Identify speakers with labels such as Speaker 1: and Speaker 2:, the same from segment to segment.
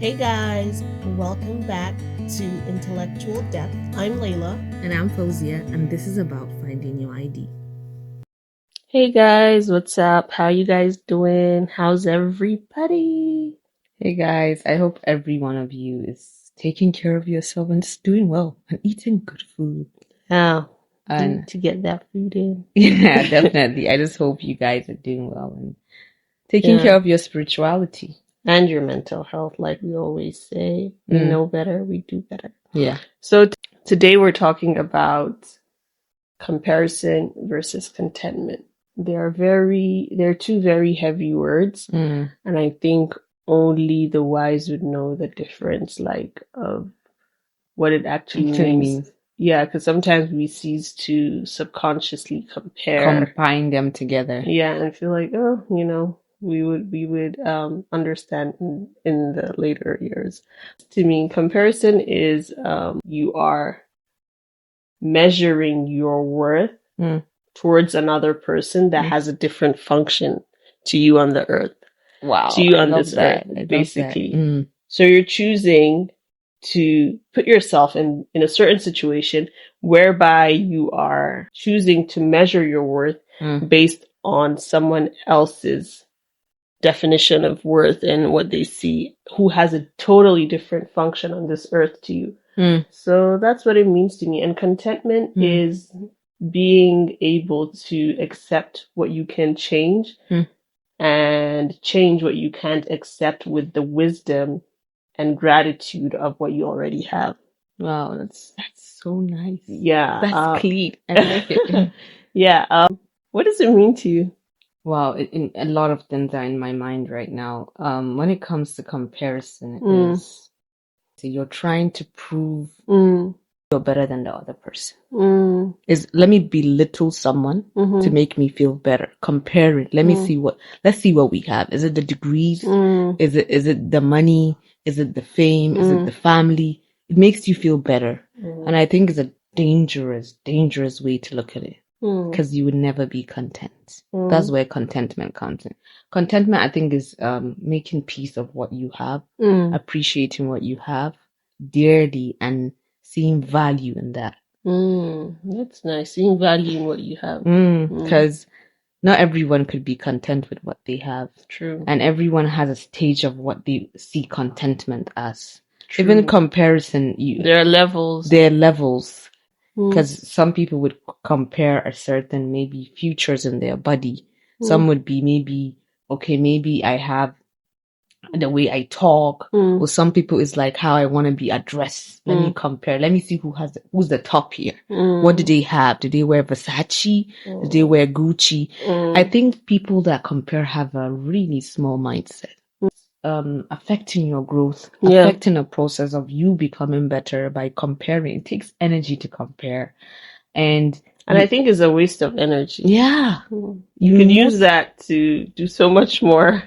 Speaker 1: Hey guys, welcome back to Intellectual Depth. I'm Layla.
Speaker 2: And I'm Fauzia, and this is about finding your ID.
Speaker 1: Hey guys, what's up? How you guys doing? How's everybody?
Speaker 2: Hey guys, I hope every one of you is taking care of yourself and just doing well and eating good food.
Speaker 1: Yeah,
Speaker 2: And
Speaker 1: to get that food in.
Speaker 2: yeah, definitely. I just hope you guys are doing well and taking care of your spirituality.
Speaker 1: And your mental health, like we always say. We know better, we do better.
Speaker 2: Yeah.
Speaker 1: So today we're talking about comparison versus contentment. They're two very heavy words, and I think only the wise would know the difference, like of what it actually means. Yeah, because sometimes we cease to subconsciously
Speaker 2: Combine them together.
Speaker 1: Yeah, and feel like, oh, we would understand in the later years. To me, comparison is you are measuring your worth towards another person that has a different function to you on the earth.
Speaker 2: Wow.
Speaker 1: To you on this earth, basically. So you're choosing to put yourself in a certain situation whereby you are choosing to measure your worth based on someone else's definition of worth and what they see, who has a totally different function on this earth to you. So that's what it means to me. And contentment is being able to accept what you can change and change what you can't accept with the wisdom and gratitude of what you already have.
Speaker 2: Wow, that's so nice.
Speaker 1: Yeah.
Speaker 2: That's clean. I like it.
Speaker 1: Yeah. What does it mean to you?
Speaker 2: Wow, a lot of things are in my mind right now. When it comes to comparison, is you're trying to prove you're better than the other person. Is let me belittle someone to make me feel better. Compare it. Let's see what we have. Is it the degrees? Is it the money? Is it the fame? Is it the family? It makes you feel better. And I think it's a dangerous way to look at it. Because you would never be content. That's where contentment comes in. Contentment, I think, is making peace of what you have, appreciating what you have dearly, and seeing value in that.
Speaker 1: That's nice. Seeing value in what you have.
Speaker 2: Because not everyone could be content with what they have.
Speaker 1: True.
Speaker 2: And everyone has a stage of what they see contentment as. True. Even comparison,
Speaker 1: there are levels.
Speaker 2: There are levels. Because some people would compare a certain maybe features in their body. Some would be maybe I have the way I talk. Or some people is like how I want to be addressed. Let me compare. Let me see who's the top here. What do they have? Do they wear Versace? Do they wear Gucci? I think people that compare have a really small mindset. Affecting your growth, affecting the process of you becoming better by comparing. It takes energy to compare. And I think it's a waste of energy. Yeah.
Speaker 1: You could use that to do so much more.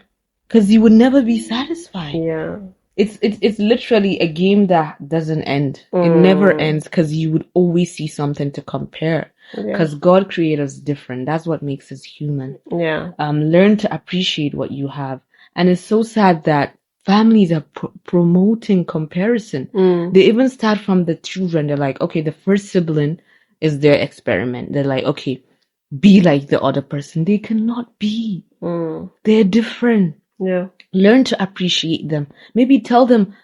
Speaker 2: Because you would never be satisfied.
Speaker 1: Yeah.
Speaker 2: It's literally a game that doesn't end. It never ends because you would always see something to compare. Because God created us different. That's what makes us human.
Speaker 1: Yeah.
Speaker 2: Learn to appreciate what you have. And it's so sad that families are promoting comparison. They even start from the children. They're like, okay, the first sibling is their experiment. They're like, okay, be like the other person. They cannot be. They're different.
Speaker 1: Yeah.
Speaker 2: Learn to appreciate them. Maybe tell them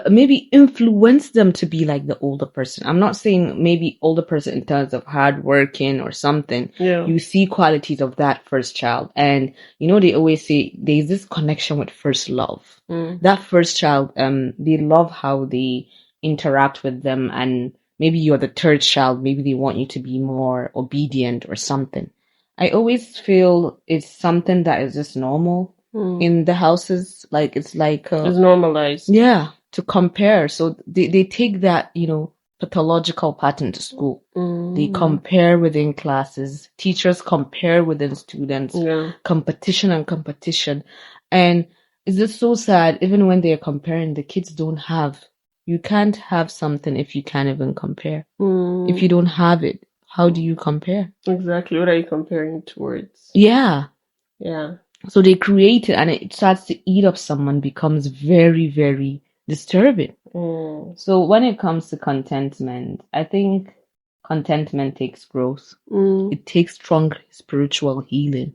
Speaker 2: maybe influence them to be like the older person. I'm not saying maybe older person in terms of hard working or something.
Speaker 1: Yeah.
Speaker 2: You see qualities of that first child. And they always say there's this connection with first love. That first child, they love how they interact with them, and maybe you're the third child, maybe they want you to be more obedient or something. I always feel it's something that is just normal in the houses. Like it's
Speaker 1: normalized.
Speaker 2: Yeah, to compare. So they take that, pathological pattern to school. They compare within classes. Teachers compare within students.
Speaker 1: Yeah.
Speaker 2: Competition. And it's just so sad. Even when they're comparing, the kids don't have. You can't have something if you can't even compare. If you don't have it, how do you compare?
Speaker 1: Exactly. What are you comparing towards?
Speaker 2: Yeah.
Speaker 1: Yeah.
Speaker 2: So they create it, and it starts to eat up someone, becomes very, very disturbing. So when it comes to contentment, I think contentment takes growth. It takes strong spiritual healing.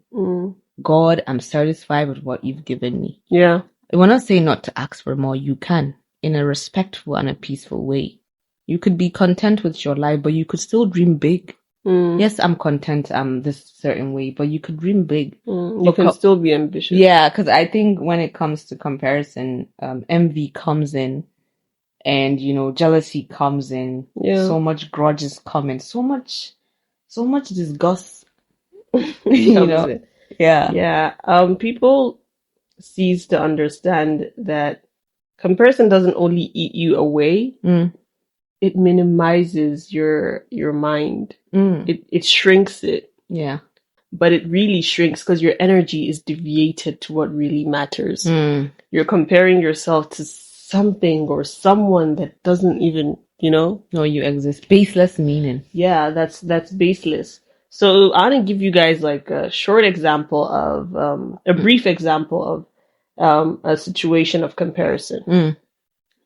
Speaker 2: God, I'm satisfied with what you've given me.
Speaker 1: Yeah.
Speaker 2: I want to say not to ask for more. You can, in a respectful and a peaceful way. You could be content with your life, but you could still dream big. Yes, I'm content. I'm this certain way, but you could dream big.
Speaker 1: You can still be ambitious.
Speaker 2: Yeah, because I think when it comes to comparison, envy comes in, and jealousy comes in.
Speaker 1: Yeah.
Speaker 2: So much grudges come in. So much disgust.
Speaker 1: Yeah.
Speaker 2: Yeah.
Speaker 1: People cease to understand that comparison doesn't only eat you away. It minimizes your mind. It shrinks it.
Speaker 2: Yeah.
Speaker 1: But it really shrinks because your energy is deviated to what really matters. You're comparing yourself to something or someone that doesn't even,
Speaker 2: know you exist. Baseless meaning.
Speaker 1: Yeah, that's baseless. So I want to give you guys like a short example of a brief example of a situation of comparison.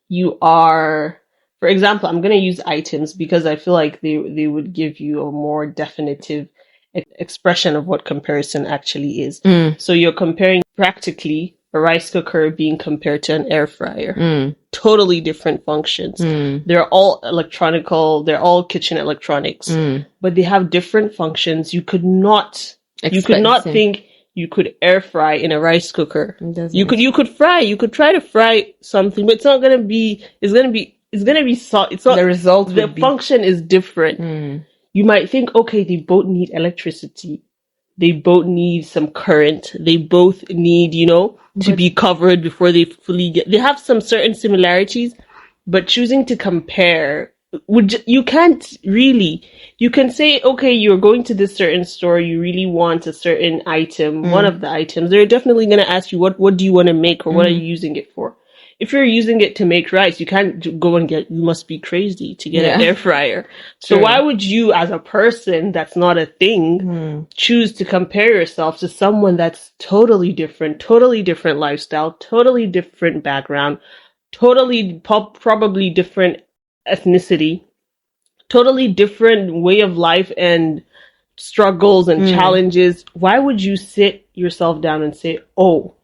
Speaker 1: You are, for example, I'm going to use items because I feel like they would give you a more definitive expression of what comparison actually is. So you're comparing practically a rice cooker being compared to an air fryer. Totally different functions. They're all they're all kitchen electronics, but they have different functions. You could not think you could air fry in a rice cooker. You could fry. You could try to fry something, but it's not gonna be. It's gonna be salt. It's not
Speaker 2: the result.
Speaker 1: The function is different. You might think, okay, they both need electricity. They both need some current. They both need, to be covered before they fully they have some certain similarities, but choosing to compare, you can't really. You can say, okay, you're going to this certain store, you really want a certain item, one of the items. They're definitely going to ask you, what do you want to make or what are you using it for? If you're using it to make rice, you can't go and you must be crazy to get an air fryer. So why would you, as a person, that's not a thing, choose to compare yourself to someone that's totally different lifestyle, totally different background, totally probably different ethnicity, totally different way of life and struggles and challenges? Why would you sit yourself down and say, oh,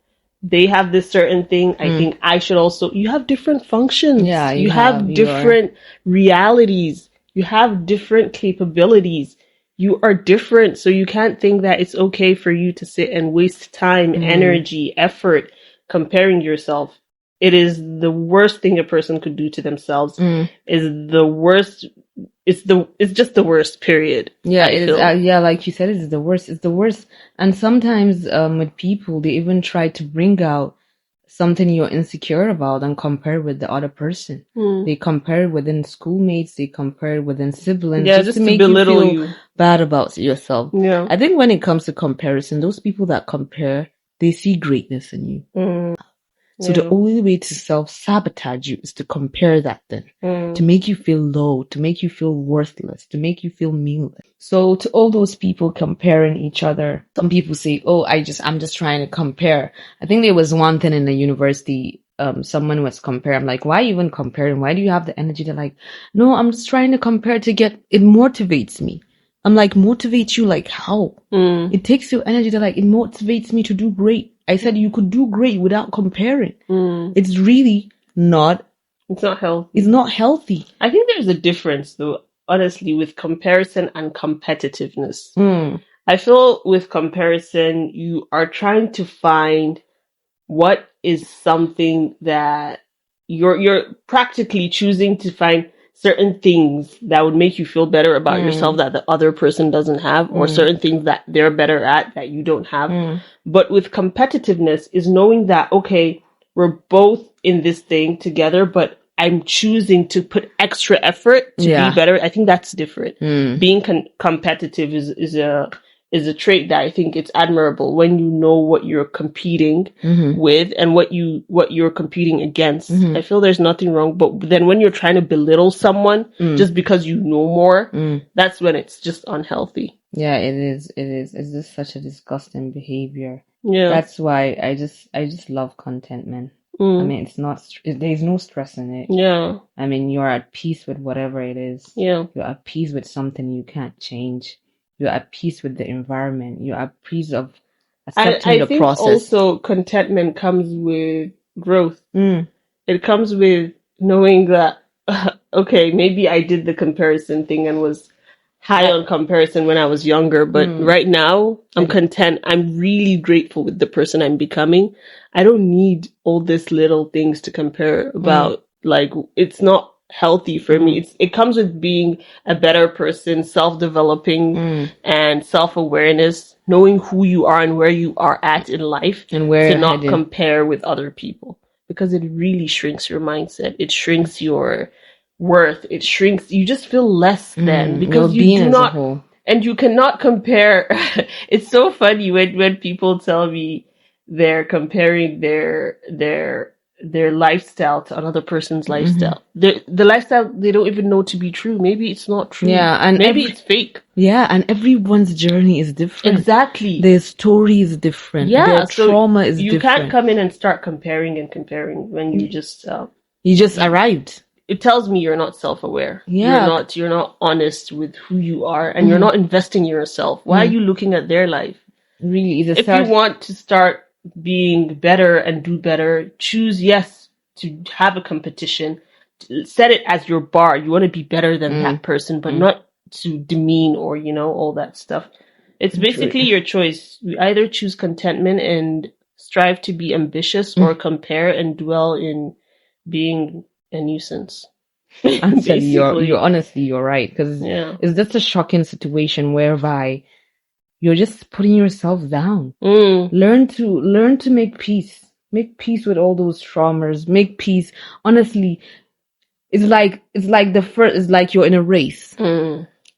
Speaker 1: they have this certain thing, I think I should also. You have different functions.
Speaker 2: Yeah,
Speaker 1: you have different realities. You have different capabilities. You are different. So you can't think that it's okay for you to sit and waste time, energy, effort comparing yourself. It is the worst thing a person could do to themselves. Is the worst. It's just the worst, period.
Speaker 2: Yeah, it is. Like you said, it's the worst. It's the worst. And sometimes with people, they even try to bring out something you're insecure about and compare with the other person. They compare within schoolmates. They compare within siblings.
Speaker 1: Yeah, just to make belittle you feel
Speaker 2: bad about yourself.
Speaker 1: Yeah.
Speaker 2: I think when it comes to comparison, those people that compare, they see greatness in you. So the only way to self-sabotage you is to compare that thing, to make you feel low, to make you feel worthless, to make you feel meaningless. So to all those people comparing each other, some people say, oh, I'm just trying to compare. I think there was one thing in the university, someone was comparing. I'm like, why even comparing? Why do you have the energy to like, no, I'm just trying to compare it motivates me. I'm like, motivate you like how? It takes your energy to like, it motivates me to do great. I said you could do great without comparing. It's really not.
Speaker 1: It's not healthy.
Speaker 2: It's not healthy.
Speaker 1: I think there's a difference though, honestly, with comparison and competitiveness. I feel with comparison, you are trying to find what is something that you're practically choosing to find certain things that would make you feel better about yourself that the other person doesn't have, or certain things that they're better at that you don't have. But with competitiveness is knowing that, okay, we're both in this thing together, but I'm choosing to put extra effort to be better. I think that's different. Being competitive is a trait that I think it's admirable when you know what you're competing with and what you're competing against. I feel there's nothing wrong, but then when you're trying to belittle someone just because you know more, that's when it's just unhealthy.
Speaker 2: Yeah, it is. It's just such a disgusting behavior.
Speaker 1: Yeah.
Speaker 2: That's why I just love contentment. I mean, it's not, there's no stress in it.
Speaker 1: Yeah.
Speaker 2: I mean, you're at peace with whatever it is.
Speaker 1: Yeah.
Speaker 2: You're at peace with something you can't change. You're at peace with the environment. You're at peace of accepting the
Speaker 1: think
Speaker 2: process.
Speaker 1: Also, contentment comes with growth. It comes with knowing that, okay, maybe I did the comparison thing and was high on comparison when I was younger, but right now I'm content. I'm really grateful with the person I'm becoming. I don't need all these little things to compare about. Like, it's not healthy for me. It comes with being a better person, self-developing and self-awareness, knowing who you are and where you are at in life,
Speaker 2: and where
Speaker 1: to not compare with other people, because it really shrinks your mindset. It shrinks your worth. It shrinks. You just feel less than, because you do not, and you cannot compare. It's so funny when people tell me they're comparing their lifestyle to another person's lifestyle. The lifestyle they don't even know to be true. Maybe it's not true.
Speaker 2: Yeah, and
Speaker 1: maybe it's fake.
Speaker 2: Yeah, and everyone's journey is different.
Speaker 1: Exactly.
Speaker 2: Their story is different. Yeah, their trauma is different.
Speaker 1: You can't come in and start comparing when you just
Speaker 2: arrived.
Speaker 1: It tells me you're not self-aware. Yeah. You're not honest with who you are, and you're not investing in yourself. Why are you looking at their life?
Speaker 2: Really,
Speaker 1: if you want to start being better and do better, choose to have a competition. Set it as your bar. You want to be better than that person, but not to demean or, all that stuff. It's basically your choice. You either choose contentment and strive to be ambitious, or compare and dwell in being a nuisance.
Speaker 2: Actually, you're right, because it's just a shocking situation whereby you're just putting yourself down. Learn to make peace with all those traumas. Make peace. Honestly, it's like you're in a race.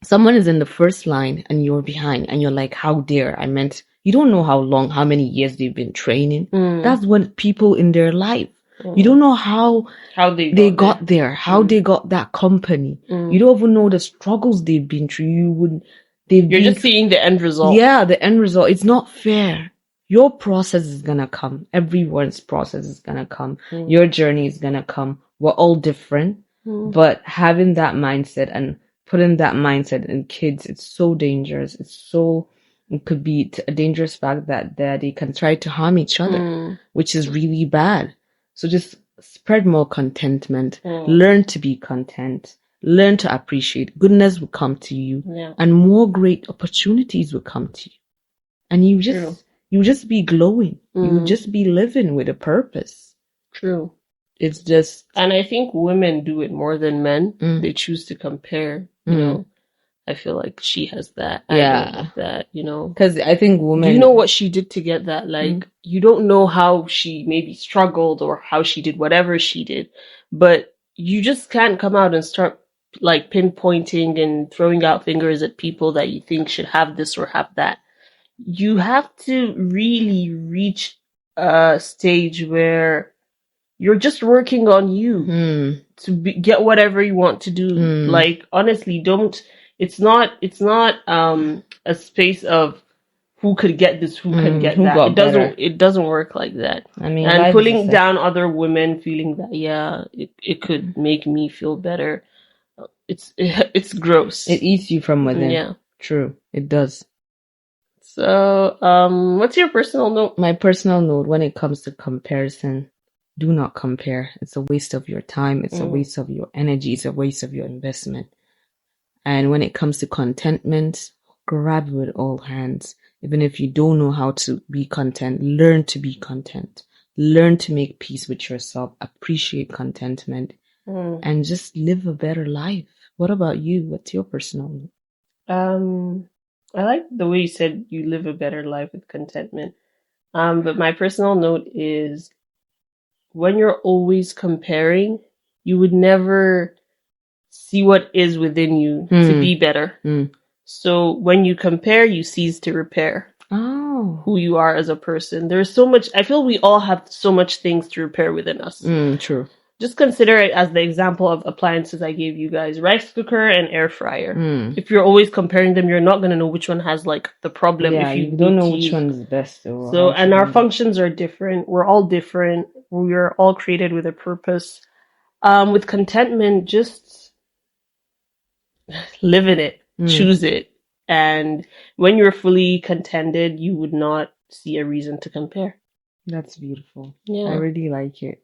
Speaker 2: Someone is in the first line and you're behind, and you're like, how dare I meant. You don't know how many years they've been training. That's what people in their life. You don't know how they got there, how they got that company. You don't even know the struggles they've been through. You're
Speaker 1: just seeing the end result.
Speaker 2: Yeah, the end result. It's not fair. Your process is gonna come. Everyone's process is gonna come. Your journey is gonna come. We're all different. But having that mindset and putting that mindset in kids, it's so dangerous. It could be a dangerous fact that they can try to harm each other, which is really bad. So just spread more contentment. Learn to be content. Learn to appreciate. Goodness will come to you, and more great opportunities will come to you. And you just be glowing. You just be living with a purpose.
Speaker 1: True.
Speaker 2: It's just,
Speaker 1: and I think women do it more than men. They choose to compare. I feel like she has that. I don't have that,
Speaker 2: Because I think women...
Speaker 1: Do you know what she did to get that? Like, you don't know how she maybe struggled or how she did whatever she did, but you just can't come out and start like pinpointing and throwing out fingers at people that you think should have this or have that. You have to really reach a stage where you're just working on you to get whatever you want to do. Like, honestly, it's not a space of who could get this, who can get that. It doesn't work like that.
Speaker 2: I mean,
Speaker 1: and pulling down other women, feeling that it could make me feel better. It's gross.
Speaker 2: It eats you from within.
Speaker 1: Yeah,
Speaker 2: true. It does.
Speaker 1: So, what's your personal note?
Speaker 2: My personal note when it comes to comparison: do not compare. It's a waste of your time. It's a waste of your energy. It's a waste of your investment. And when it comes to contentment, grab it with all hands. Even if you don't know how to be content, learn to be content. Learn to make peace with yourself. Appreciate contentment. And just live a better life. What about you? What's your personal note?
Speaker 1: I like the way you said you live a better life with contentment. But my personal note is, when you're always comparing, you would never see what is within you to be better. So when you compare, you cease to repair who you are as a person. There's so much, I feel we all have so much things to repair within us.
Speaker 2: True.
Speaker 1: Just consider it as the example of appliances I gave you guys: rice cooker and air fryer. If you're always comparing them, you're not going to know which one has like the problem.
Speaker 2: Yeah,
Speaker 1: if
Speaker 2: you don't know which one is best.
Speaker 1: So, and our functions are different. We're all different. We're all created with a purpose. With contentment, just live in it, choose it. And when you're fully contented, you would not see a reason to compare.
Speaker 2: That's beautiful.
Speaker 1: Yeah.
Speaker 2: I really like it.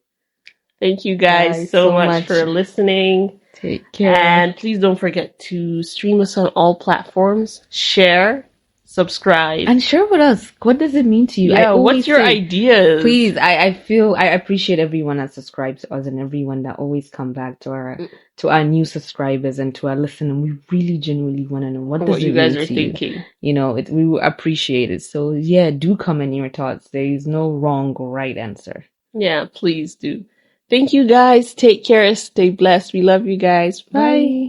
Speaker 1: Thank you guys so much for listening.
Speaker 2: Take care.
Speaker 1: And please don't forget to stream us on all platforms, share, subscribe.
Speaker 2: And share with us. What does it mean to you?
Speaker 1: Yeah, what's your ideas?
Speaker 2: Please, I appreciate everyone that subscribes to us and everyone that always come back to our new subscribers and to our listeners. We really genuinely want to know what
Speaker 1: you guys are thinking.
Speaker 2: We appreciate it. So yeah, do comment your thoughts. There is no wrong or right answer.
Speaker 1: Yeah, please do. Thank you guys. Take care. Stay blessed. We love you guys. Bye.